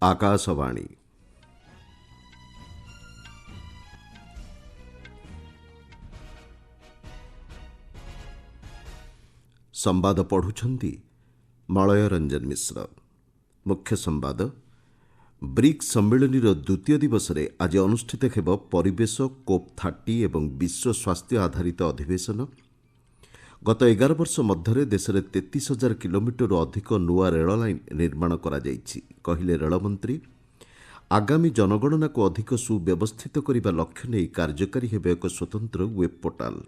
आकाशवाणी संवाद पढ़ुछंती मलय रंजन मिश्र। मुख्य संवाद ब्रिक्स सम्मेलन द्वितीय दिवस में आज अनुष्ठित हेब परिवेश COP30 एवं विश्व स्वास्थ्य आधारित अधिवेशन। गत 11 वर्ष मध्य देश में 33,000 किलोमीटर अधिक नुआ रेल लाइन निर्माण करा जाइछि कहिले रेलमंत्री। आगामी जनगणना को अधिक सुव्यवस्थित करने लक्ष्य नहीं कार्यकारी हेब एक स्वतंत्र वेब पोर्टाल।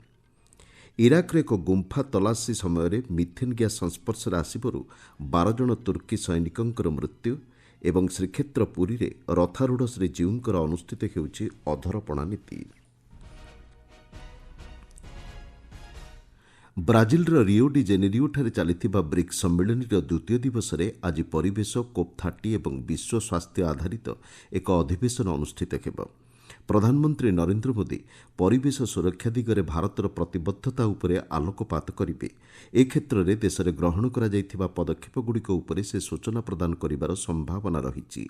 इराक एक गुंफा तलाशी समय मिथेन ग्यास संस्पर्श आसबार 12 जन तुर्की सैनिकों मृत्यु एवं श्रीक्षेत्र पुरी रे रथारूढ़ श्रीजीउंकर अनुष्ठित हेउछि अधरपणा नीति। ब्राजिल रियो डी जेनेरियो ठारे चलिथिबा ब्रिक्स सम्मेलन द्वितीय दिवस में आज परिवेश COP30 एवं विश्व स्वास्थ्य आधारित एक अधिवेशन अनुष्ठित हेब। प्रधानमंत्री नरेंद्र मोदी परिवेश सुरक्षा दिगरे भारतर प्रतिबद्धता उपरे आलोकपात करिवे। ए क्षेत्र में देश में ग्रहण करा जायथिबा पदक्षेपगुड़िक उपरे से सूचना प्रदान करिवार संभावना रहिछि।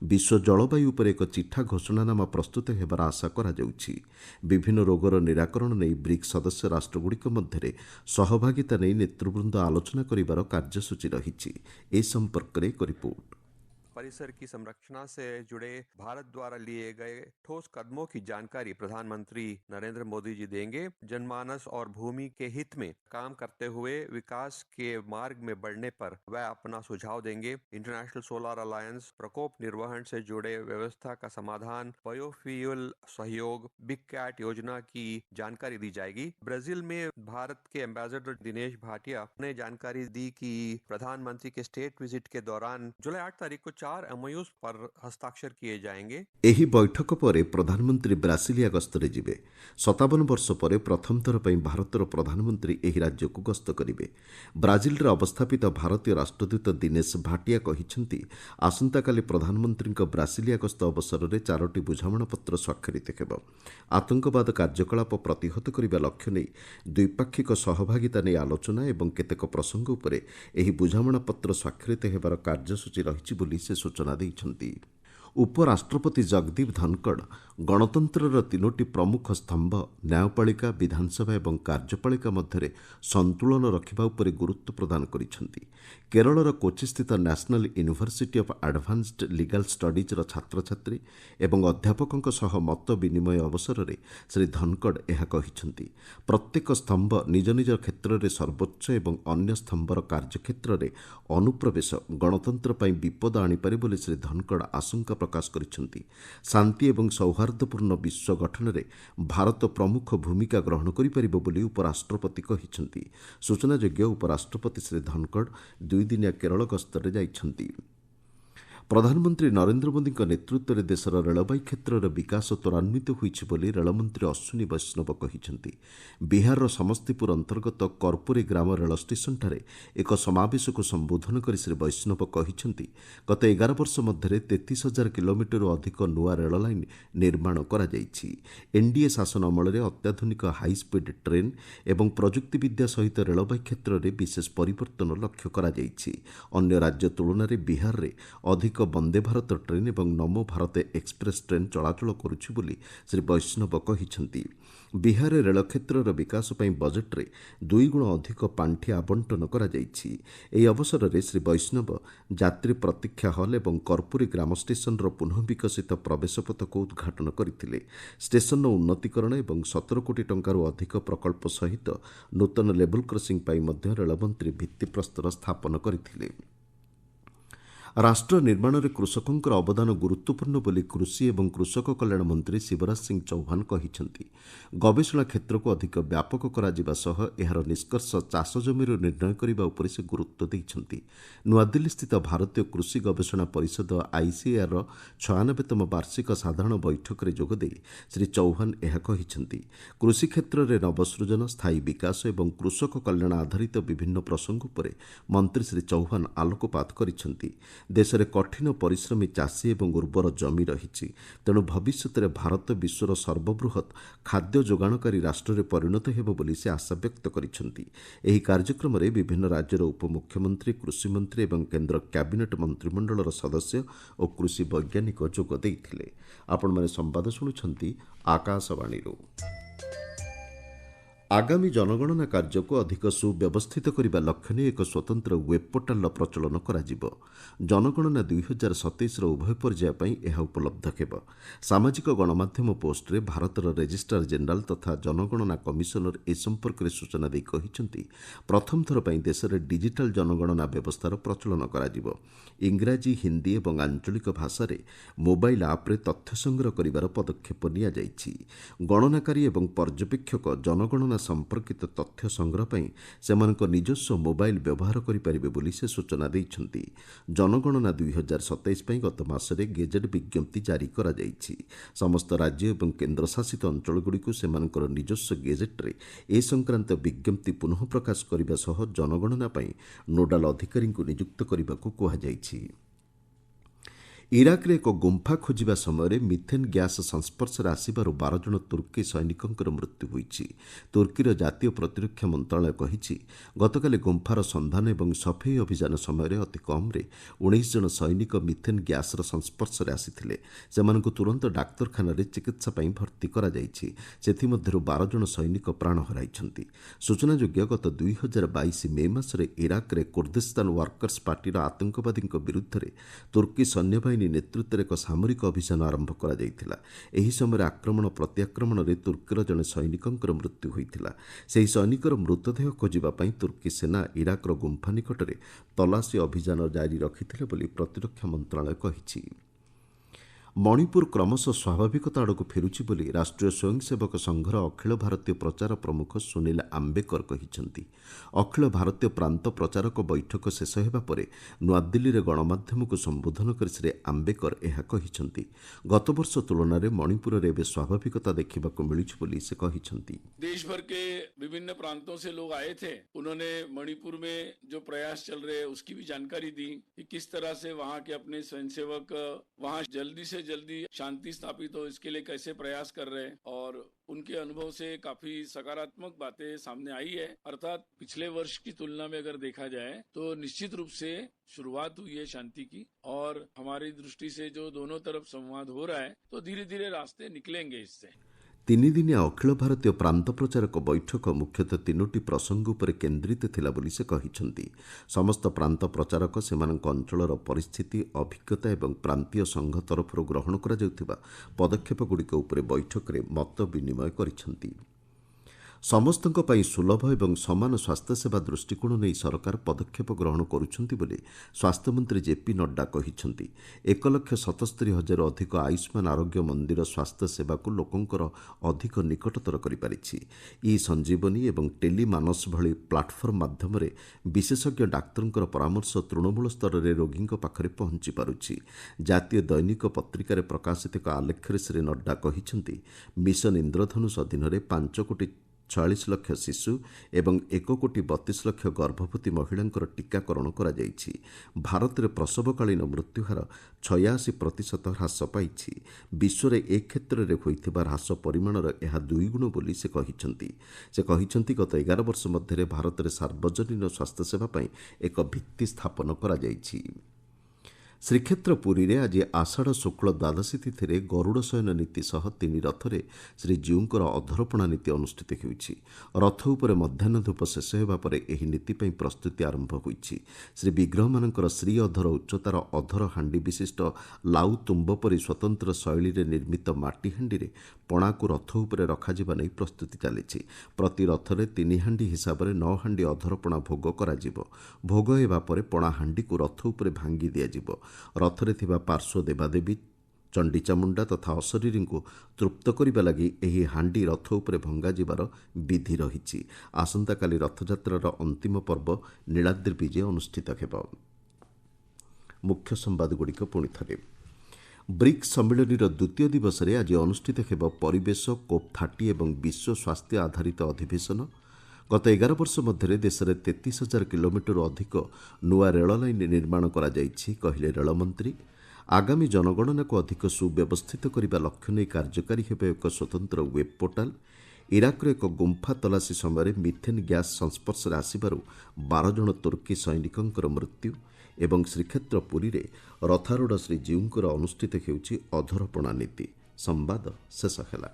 विश्व जलवायु उपरे एक चिठा घोषणानामा प्रस्तुत हेबार आशा करा जाउछि। विभिन्न रोगर निराकरण नहीं ब्रिक्स सदस्य राष्ट्रगुड़िक मध्यरे सहभागिता नहीं नेतृवृंद आलोचना करिवार कार्यसूची रहिछि। ए संपर्क में एक रिपोर्ट। परिसर की संरक्षण से जुड़े भारत द्वारा लिए गए ठोस कदमों की जानकारी प्रधानमंत्री नरेंद्र मोदी जी देंगे। जनमानस और भूमि के हित में काम करते हुए विकास के मार्ग में बढ़ने पर वह अपना सुझाव देंगे। इंटरनेशनल सोलर अलायंस, प्रकोप निर्वहन से जुड़े व्यवस्था का समाधान, बायोफ्यूल सहयोग, बिग कैट योजना की जानकारी दी जाएगी। ब्राजील में भारत के एम्बेसडर दिनेश भाटिया ने जानकारी दी कि प्रधानमंत्री के स्टेट विजिट के दौरान जुलाई 8 तारीख को 4 MOUs पर हस्ताक्षर किए जाएंगे। एही बैठक पर प्रधानमंत्री ब्रासिलिया गस्तरे जिबे। 57 वर्ष पर प्रथम थर पर भारतर प्रधानमंत्री एही राज्य को गस्त करिवे। ब्राजिल रे अवस्थापित भारतीय राष्ट्रदूत दिनेश भाटिया कहिसेंती आसंता काली प्रधानमंत्री ब्रासिलिया गस्त अवसर में 4टी बुझामणा पत्र स्वाक्षरित हेब। आतंकवाद कार्यकलाप प्रतिहत करने लक्ष्य नहीं द्विपाक्षिक सहभागिता नहीं आलोचना एवं केतेक प्रसंग उपरे एही बुझामणा पत्र स्वाक्षरित हेबार कार्यसूची रहिछि बोली से सूचना दैछन्ति। उपराष्ट्रपति जगदीप धनखड़ गणतंत्रर 3टी प्रमुख स्तंभ न्यायपालिका, विधानसभा एवं कार्यपालिका मध्य संतुलन रखिबा उपरे गुरुत्व प्रदान करिसेंति। केरलर कोचि स्थित national university of advanced legal studies छात्र छात्री एवं अध्यापकों सह मत विनिमय अवसर में श्री धनखड़ यह कहिसेंति। प्रत्येक स्तंभ निज निज क्षेत्र में सर्वोच्च एवं अन्य स्तंभर कार्यक्षेत्र में अनुप्रवेश गणतंत्र पर विपद आनीपारे बोली श्री धनखड़ आशंका प्रकाश करिसेंति। शांति एवं सौहार्दपूर्ण विश्व गठन में भारत प्रमुख भूमिका ग्रहण करिपारिबो बोली उपराष्ट्रपति कहिसेंति। सूचनायोग्य उपराष्ट्रपति श्री धनखड़ 2 दिनिया केरल गस्तरे जाइछन्ति। प्रधानमंत्री नरेंद्र मोदी नेतृत्व में देशर रेलबाई क्षेत्र विकास त्वरान्वित होइछि बोली रेलमंत्री अश्विनी वैष्णव कहिसेंति। बिहार समस्तीपुर अंतर्गत कर्पूरी ग्राम रेल स्टेशन ठारे एक समावेश को संबोधन कर श्री वैष्णव कहिसेंति गत 11 वर्ष मध्य 33,000 किलोमीटर अधिक नुआ रेल लाइन निर्माण करा जाइछि। एनडीए शासन अमल में अत्याधुनिक हाईस्पीड ट्रेन एवं प्रजुक्ति विद्या सहित रेलबाई क्षेत्र में विशेष परिवर्तन लक्ष्य करा जाइछि। अन्य राज्य तुलन में बिहार में अधिक वंदे भारत ट्रेन एवं नमो भारत एक्सप्रेस ट्रेन चलाचल करुछि बोली श्री वैष्णव कहिसेंति। बिहार रेल क्षेत्रर विकास पई बजेट रे 2 गुण अधिक पांठि आवंटन करा जाइछि। एही अवसर में श्री वैष्णव यात्री प्रतीक्षा हल एवं कर्पूरी ग्राम स्टेशन पुनः विकसित प्रवेश पथ को उद्घाटन करथिले। स्टेशन उन्नतीकरण एवं 17 कोटी टंकारु अधिक प्रकल्प सहित नूतन लेवल क्रॉसिंग पई मध्य रेलमंत्री भित्तिप्रस्तर स्थापन करथिले। राष्ट्र निर्माण में कृषकों अवदान गुरुत्वपूर्ण बोली कृषि एवं कृषक कल्याण मंत्री शिवराज सिंह चौहान कहिसेंति। गवेषणा क्षेत्र को अधिक व्यापक करा जिबा सह एहार निष्कर्ष चाष जमीर निर्णय करने उपर से गुरुत्व देइछन्ति। नुआदिल्ली स्थित भारतीय कृषि गवेषणा परिषद ICAR 96तम वार्षिक साधारण बैठक में जोगदे श्री चौहान यह कहिसेंति। कृषि क्षेत्र में नवसृजन, स्थायी विकास एवं कृषक कल्याण आधारित विभिन्न प्रसंग उपर मंत्री श्री चौहान आलोकपात करिसेंति। ଦେଶରେ କଠିନ ପରିଶ୍ରମୀ ଚାଷୀ ଏବଂ ଉର୍ବର ଜମି ରହିଛି। ତେଣୁ ଭବିଷ୍ୟତରେ ଭାରତ ବିଶ୍ୱର ସର୍ବବୃହତ୍ ଖାଦ୍ୟ ଯୋଗାଣକାରୀ ରାଷ୍ଟ୍ରରେ ପରିଣତ ହେବ ବୋଲି ସେ ଆଶାବ୍ୟକ୍ତ କରିଛନ୍ତି। ଏହି କାର୍ଯ୍ୟକ୍ରମରେ ବିଭିନ୍ନ ରାଜ୍ୟର ଉପମୁଖ୍ୟମନ୍ତ୍ରୀ, କୃଷିମନ୍ତ୍ରୀ ଏବଂ କେନ୍ଦ୍ର କ୍ୟାବିନେଟ୍ ମନ୍ତ୍ରିମଣ୍ଡଳର ସଦସ୍ୟ ଓ କୃଷି ବୈଜ୍ଞାନିକ ଯୋଗ ଦେଇଥିଲେ। ଆପଣମାନେ ସମ୍ବାଦ ଶୁଣୁଛନ୍ତି ଆକାଶବାଣୀରୁ। ଆଗାମୀ ଜନଗଣନା କାର୍ଯ୍ୟକୁ ଅଧିକ ସୁବ୍ୟବସ୍ଥିତ କରିବା ଲକ୍ଷ୍ୟ ନେଇ ଏକ ସ୍ୱତନ୍ତ୍ର ୱେବ୍ ପୋର୍ଟାଲର ପ୍ରଚଳନ କରାଯିବ। ଜନଗଣନା 2027ର ଉଭୟ ପର୍ଯ୍ୟାୟ ପାଇଁ ଏହା ଉପଲବ୍ଧ ହେବ। ସାମାଜିକ ଗଣମାଧ୍ୟମ ପୋଷ୍ଟରେ ଭାରତର ରେଜିଷ୍ଟ୍ରାର ଜେନେରାଲ ତଥା ଜନଗଣନା କମିଶନର ଏ ସମ୍ପର୍କରେ ସୂଚନା ଦେଇ କହିଛନ୍ତି, ପ୍ରଥମ ଥର ପାଇଁ ଦେଶରେ ଡିଜିଟାଲ ଜନଗଣନା ବ୍ୟବସ୍ଥାର ପ୍ରଚଳନ କରାଯିବ। ଇଂରାଜୀ, ହିନ୍ଦୀ ଏବଂ ଆଞ୍ଚଳିକ ଭାଷାରେ ମୋବାଇଲ୍ ଆପ୍ରେ ତଥ୍ୟ ସଂଗ୍ରହ କରିବାର ପଦକ୍ଷେପ ନିଆଯାଇଛି। ଗଣନାକାରୀ ଏବଂ ପର୍ଯ୍ୟବେକ୍ଷକ ଜନଗଣନା ସମ୍ପର୍କିତ ତଥ୍ୟ ସଂଗ୍ରହ ପାଇଁ ସେମାନଙ୍କ ନିଜସ୍ୱ ମୋବାଇଲ୍ ବ୍ୟବହାର କରିପାରିବେ ବୋଲି ସେ ସୂଚନା ଦେଇଛନ୍ତି। ଜନଗଣନା 2027 ପାଇଁ ଗତ ମାସରେ ଗେଜେଟ୍ ବିଜ୍ଞପ୍ତି ଜାରି କରାଯାଇଛି। ସମସ୍ତ ରାଜ୍ୟ ଏବଂ କେନ୍ଦ୍ରଶାସିତ ଅଞ୍ଚଳଗୁଡ଼ିକୁ ସେମାନଙ୍କର ନିଜସ୍ୱ ଗେଜେଟ୍ରେ ଏ ସଂକ୍ରାନ୍ତ ବିଜ୍ଞପ୍ତି ପୁନଃ ପ୍ରକାଶ କରିବା ସହ ଜନଗଣନା ପାଇଁ ନୋଡାଲ ଅଧିକାରୀଙ୍କୁ ନିଯୁକ୍ତ କରିବାକୁ କୁହାଯାଇଛି। ଇରାକରେ ଏକ ଗୁମ୍ଫା ଖୋଜିବା ସମୟରେ ମିଥେନ୍ ଗ୍ୟାସ୍ ସଂସ୍ପର୍ଶରେ ଆସିବାରୁ 12 ଜଣ ତୁର୍କୀ ସୈନିକଙ୍କର ମୃତ୍ୟୁ ହୋଇଛି। ତୁର୍କୀର ଜାତୀୟ ପ୍ରତିରକ୍ଷା ମନ୍ତ୍ରଣାଳୟ କହିଛି, ଗତକାଲି ଗୁମ୍ଫାର ସନ୍ଧାନ ଏବଂ ସଫେଇ ଅଭିଯାନ ସମୟରେ ଅତି କମ୍ରେ 19 ଜଣ ସୈନିକ ମିଥେନ୍ ଗ୍ୟାସ୍ର ସଂସ୍ପର୍ଶରେ ଆସିଥିଲେ। ସେମାନଙ୍କୁ ତୁରନ୍ତ ଡାକ୍ତରଖାନାରେ ଚିକିତ୍ସା ପାଇଁ ଭର୍ତ୍ତି କରାଯାଇଛି। ସେଥିମଧ୍ୟରୁ 12 ଜଣ ସୈନିକ ପ୍ରାଣ ହରାଇଛନ୍ତି। ସୂଚନାଯୋଗ୍ୟ, ଗତ 2022 ମେ ମାସରେ ଇରାକରେ କୁର୍ଦ୍ଦିସ୍ତାନ ୱାର୍କର୍ସ ପାର୍ଟିର ଆତଙ୍କବାଦୀଙ୍କ ବିରୁଦ୍ଧରେ ତୁର୍କୀ ସୈନ୍ୟବାହିନୀ ନେତୃତ୍ୱରେ ଏକ ସାମରିକ ଅଭିଯାନ ଆରମ୍ଭ କରାଯାଇଥିଲା। ଏହି ସମୟରେ ଆକ୍ରମଣ ପ୍ରତ୍ୟାକ୍ରମଣରେ ତୁର୍କୀର ଜଣେ ସୈନିକଙ୍କର ମୃତ୍ୟୁ ହୋଇଥିଲା। ସେହି ସୈନିକର ମୃତଦେହ ଖୋଜିବା ପାଇଁ ତୁର୍କୀ ସେନା ଇରାକର ଗୁମ୍ଫା ନିକଟରେ ତଲାସୀ ଅଭିଯାନ ଜାରି ରଖିଥିଲେ ବୋଲି ପ୍ରତିରକ୍ଷା ମନ୍ତ୍ରଣାଳୟ କହିଛି। ମଣିପୁର କ୍ରମଶଃ ସ୍ୱାଭାବିକତା ଆଡ଼କୁ ଫେରୁଛି ବୋଲି ରାଷ୍ଟ୍ରୀୟ ସ୍ୱୟଂସେବକ ସଂଘର ଅଖିଳ ଭାରତୀୟ ପ୍ରଚାର ପ୍ରମୁଖ ସୁନୀଲ ଆମ୍ବେକର କହିଛନ୍ତି। ଅଖିଳ ଭାରତୀୟ ପ୍ରାନ୍ତ ପ୍ରଚାରକ ବୈଠକ ଶେଷ ହେବା ପରେ ନୂଆଦିଲ୍ଲୀରେ ଗଣମାଧ୍ୟମକୁ ସମ୍ବୋଧନ କରି ଶ୍ରୀ ଆମ୍ବେକର ଏହା କହିଛନ୍ତି। ଗତବର୍ଷ ତୁଳନାରେ ମଣିପୁରରେ ଏବେ ସ୍ୱାଭାବିକତା ଦେଖିବାକୁ ମିଳୁଛି ବୋଲି ସେ କହିଛନ୍ତି। देश भर के विभिन्न प्रांतों से लोग आए थे। उन्होंने मणिपुर में जो प्रयास चल रहे हैं उसकी भी जानकारी दी कि किस तरह से वहाँ के अपने स्वयंसेवक वहाँ जल्दी से जल्दी शांति स्थापित हो इसके लिए कैसे प्रयास कर रहे हैं और उनके अनुभव से काफी सकारात्मक बातें सामने आई है। अर्थात पिछले वर्ष की तुलना में अगर देखा जाए तो निश्चित रूप से शुरुआत हुई है शांति की और हमारी दृष्टि से जो दोनों तरफ संवाद हो रहा है तो धीरे धीरे रास्ते निकलेंगे इससे। ତିନିଦିନିଆ ଅଖିଳ ଭାରତୀୟ ପ୍ରାନ୍ତ ପ୍ରଚାରକ ବୈଠକ ମୁଖ୍ୟତଃ 3ଟି ପ୍ରସଙ୍ଗ ଉପରେ କେନ୍ଦ୍ରିତ ଥିଲା ବୋଲି ସେ କହିଛନ୍ତି। ସମସ୍ତ ପ୍ରାନ୍ତ ପ୍ରଚାରକ ସେମାନଙ୍କ ଅଞ୍ଚଳର ପରିସ୍ଥିତି, ଅଭିଜ୍ଞତା ଏବଂ ପ୍ରାନ୍ତୀୟ ସଂଘ ତରଫରୁ ଗ୍ରହଣ କରାଯାଉଥିବା ପଦକ୍ଷେପଗୁଡ଼ିକ ଉପରେ ବୈଠକରେ ମତ ବିନିମୟ କରିଛନ୍ତି। ସମସ୍ତଙ୍କ ପାଇଁ ସୁଲଭ ଏବଂ ସମାନ ସ୍ୱାସ୍ଥ୍ୟସେବା ଦୃଷ୍ଟିକୋଣ ନେଇ ସରକାର ପଦକ୍ଷେପ ଗ୍ରହଣ କରୁଛନ୍ତି ବୋଲି ସ୍ୱାସ୍ଥ୍ୟମନ୍ତ୍ରୀ ଜେପି ନଡ୍ଡା କହିଛନ୍ତି। 1,77,000ରୁ ଅଧିକ ଆୟୁଷ୍ମାନ ଆରୋଗ୍ୟ ମନ୍ଦିର ସ୍ୱାସ୍ଥ୍ୟସେବାକୁ ଲୋକଙ୍କର ଅଧିକ ନିକଟତର କରିପାରିଛି। ଇ ସଞ୍ଜୀବନୀ ଏବଂ ଟେଲି ମାନସ ଭଳି ପ୍ଲାଟଫର୍ମ ମାଧ୍ୟମରେ ବିଶେଷଜ୍ଞ ଡାକ୍ତରଙ୍କର ପରାମର୍ଶ ତୃଣମୂଳ ସ୍ତରରେ ରୋଗୀଙ୍କ ପାଖରେ ପହଞ୍ଚି ପାରୁଛି। ଜାତୀୟ ଦୈନିକ ପତ୍ରିକାରେ ପ୍ରକାଶିତ ଏକ ଆଲେଖ୍ୟରେ ଶ୍ରୀ ନଡ୍ଡା କହିଛନ୍ତି, ମିଶନ ଇନ୍ଦ୍ରଧନୁଷ ଅଧୀନରେ 5,46 ଲକ୍ଷ ଶିଶୁ ଏବଂ 1,32 ଲକ୍ଷ ଗର୍ଭବତୀ ମହିଳାଙ୍କର ଟିକାକରଣ କରାଯାଇଛି। ଭାରତରେ ପ୍ରସବକାଳୀନ ମୃତ୍ୟୁହାର 86% ହ୍ରାସ ପାଇଛି। ବିଶ୍ୱରେ ଏ କ୍ଷେତ୍ରରେ ହୋଇଥିବା ହ୍ରାସ ପରିମାଣର ଏହା 2 ଗୁଣ ବୋଲି ସେ କହିଛନ୍ତି। ସେ କହିଛନ୍ତି, ଗତ 11 ବର୍ଷ ମଧ୍ୟରେ ଭାରତରେ ସାର୍ବଜନୀନ ସ୍ୱାସ୍ଥ୍ୟସେବା ପାଇଁ ଏକ ଭିତ୍ତି ସ୍ଥାପନ କରାଯାଇଛି। ଶ୍ରୀକ୍ଷେତ୍ର ପୁରୀରେ ଆଜି ଆଷାଢ଼ ଶୁକ୍ଳ ଦ୍ୱାଦଶୀ ତିଥିରେ ଗରୁଡ଼ ଶୟନ ନୀତି ସହ 3 ରଥରେ ଶ୍ରୀଜୀଉଙ୍କର ଅଧରପଣା ନୀତି ଅନୁଷ୍ଠିତ ହେଉଛି। ରଥ ଉପରେ ମଧ୍ୟାହ୍ନ ଧୂପ ଶେଷ ହେବା ପରେ ଏହି ନୀତି ପାଇଁ ପ୍ରସ୍ତୁତି ଆରମ୍ଭ ହୋଇଛି। ଶ୍ରୀବିଗ୍ରହମାନଙ୍କର ଶ୍ରୀ ଅଧର ଉଚ୍ଚତାର ଅଧର ହାଣ୍ଡି ବିଶିଷ୍ଟ ଲାଉ ତୁମ୍ବ ପରି ସ୍ୱତନ୍ତ୍ର ଶୈଳୀରେ ନିର୍ମିତ ମାଟି ହାଣ୍ଡିରେ ପଣାକୁ ରଥ ଉପରେ ରଖାଯିବା ନେଇ ପ୍ରସ୍ତୁତି ଚାଲିଛି। ପ୍ରତି ରଥରେ 3 ହାଣ୍ଡି ହିସାବରେ 9 ହାଣ୍ଡି ଅଧରପଣା ଭୋଗ କରାଯିବ। ଭୋଗ ହେବା ପରେ ପଣା ହାଣ୍ଡିକୁ ରଥ ଉପରେ ଭାଙ୍ଗି ଦିଆଯିବ। ରଥରେ ଥିବା ପାର୍ଶ୍ୱ ଦେବାଦେବୀ, ଚଣ୍ଡିଚାମୁଣ୍ଡା ତଥା ଅଶରୀରୀଙ୍କୁ ତୃପ୍ତ କରିବା ଲାଗି ଏହି ହାଣ୍ଡି ରଥ ଉପରେ ଭଙ୍ଗାଯିବାର ବିଧି ରହିଛି। ଆସନ୍ତାକାଲି ରଥଯାତ୍ରାର ଅନ୍ତିମ ପର୍ବ ନୀଳାଦ୍ରି ବିଜେ ଅନୁଷ୍ଠିତ ହେବ। ମୁଖ୍ୟ ସମ୍ବାଦଗୁଡ଼ିକ ପୁଣିଥରେ। ବ୍ରିକ୍ସ ସମ୍ମିଳନୀର ଦ୍ୱିତୀୟ ଦିବସରେ ଆଜି ଅନୁଷ୍ଠିତ ହେବ ପରିବେଶ, COP30 ଏବଂ ବିଶ୍ୱ ସ୍ୱାସ୍ଥ୍ୟ ଆଧାରିତ ଅଧିବେଶନ। गत 11 वर्ष मध्य देश में 33,000 किलोमीटर अधिक नुआ रेल लाइन निर्माण कराଯାଇଛି कहले रेलमंत्री। आगामी जनगणना को अधिक सुव्यवस्थित करने लक्ष्य नहीं कार्यकारी हेब एक स्वतंत्र वेब पोर्टाल। इराकर एक गुंफा तलाशी समय मिथेन गैस संस्पर्श में आसबार 12 जन तुर्की सैनिकों मृत्यु एवं श्रीक्षेत्र पुरी रे रथारूढ़ श्रीजीउंकर अनुष्ठित हेउछि अधरपणा नीति। संवाद शेष ହେଲା।